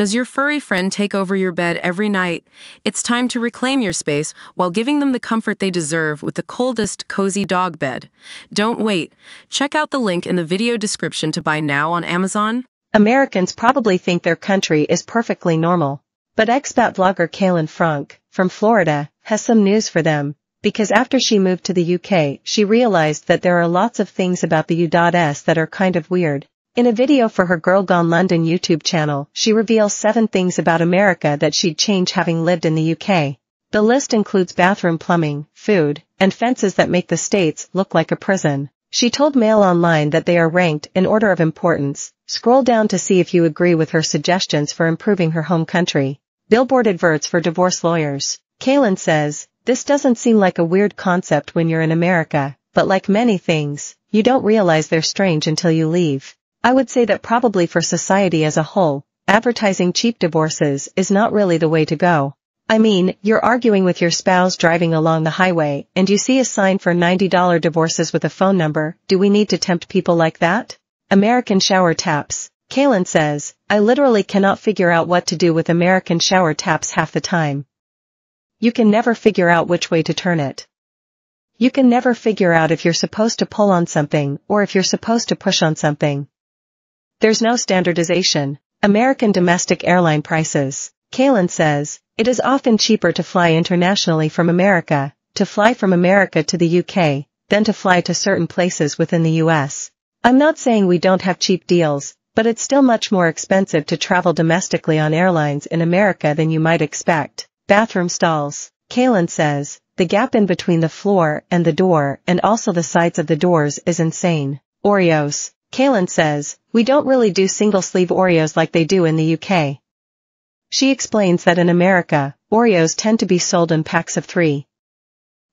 Does your furry friend take over your bed every night? It's time to reclaim your space while giving them the comfort they deserve with the coldest, cozy dog bed. Don't wait. Check out the link in the video description to buy now on Amazon. Americans probably think their country is perfectly normal. But expat vlogger Kaylin Frank, from Florida, has some news for them, because after she moved to the UK, she realized that there are lots of things about the U.S. that are kind of weird. In a video for her Girl Gone London YouTube channel, she reveals 7 things about America that she'd change having lived in the UK. The list includes bathroom plumbing, food, and fences that make the States look like a prison. She told Mail Online that they are ranked in order of importance. Scroll down to see if you agree with her suggestions for improving her home country. Billboard adverts for divorce lawyers. Kaylin says, "This doesn't seem like a weird concept when you're in America, but like many things, you don't realize they're strange until you leave. I would say that probably for society as a whole, advertising cheap divorces is not really the way to go. I mean, you're arguing with your spouse driving along the highway, and you see a sign for $90 divorces with a phone number. Do we need to tempt people like that?" American shower taps. Kaylin says, "I literally cannot figure out what to do with American shower taps half the time. You can never figure out which way to turn it. You can never figure out if you're supposed to pull on something or if you're supposed to push on something. There's no standardization." American domestic airline prices. Kaylin says, "It is often cheaper to fly internationally from America, to fly from America to the UK, than to fly to certain places within the US. I'm not saying we don't have cheap deals, but it's still much more expensive to travel domestically on airlines in America than you might expect." Bathroom stalls. Kaylin says, "The gap in between the floor and the door and also the sides of the doors is insane." Oreos. Kaylin says, "We don't really do single-sleeve Oreos like they do in the UK." She explains that in America, Oreos tend to be sold in packs of 3.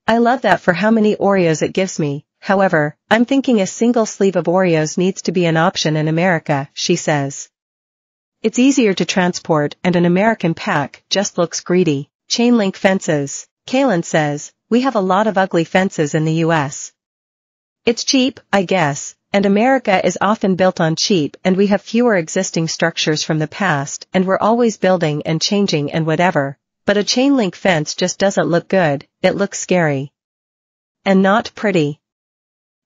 "I love that for how many Oreos it gives me. However, I'm thinking a single sleeve of Oreos needs to be an option in America," she says. "It's easier to transport and an American pack just looks greedy." Chain link fences. Kaylin says, "We have a lot of ugly fences in the US. It's cheap, I guess, and America is often built on cheap and we have fewer existing structures from the past and we're always building and changing and whatever, but a chain link fence just doesn't look good, it looks scary. And not pretty.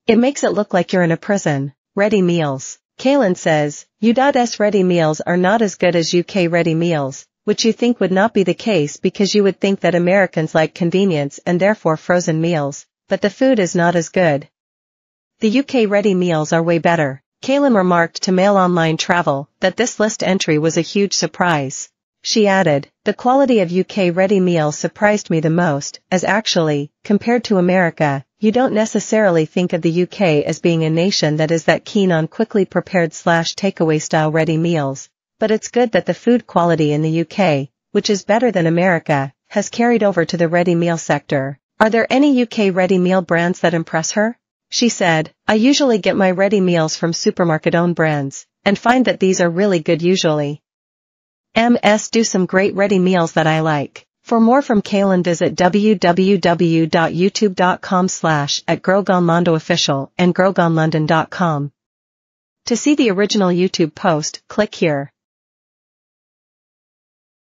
It makes it look like you're in a prison." Ready meals. Kaylin says, "U.S. ready meals are not as good as UK ready meals, which you think would not be the case because you would think that Americans like convenience and therefore frozen meals, but the food is not as good. The UK ready meals are way better." Kaylin remarked to Mail Online Travel that this list entry was a huge surprise. She added, "The quality of UK ready meals surprised me the most, as actually, compared to America, you don't necessarily think of the UK as being a nation that is that keen on quickly prepared /takeaway style ready meals, but it's good that the food quality in the UK, which is better than America, has carried over to the ready meal sector." Are there any UK ready meal brands that impress her? She said, "I usually get my ready meals from supermarket-owned brands, and find that these are really good usually. MS do some great ready meals that I like." For more from Kaylin, visit www.youtube.com/@girlgonelondoofficial and girlgonelondon.com. To see the original YouTube post, click here.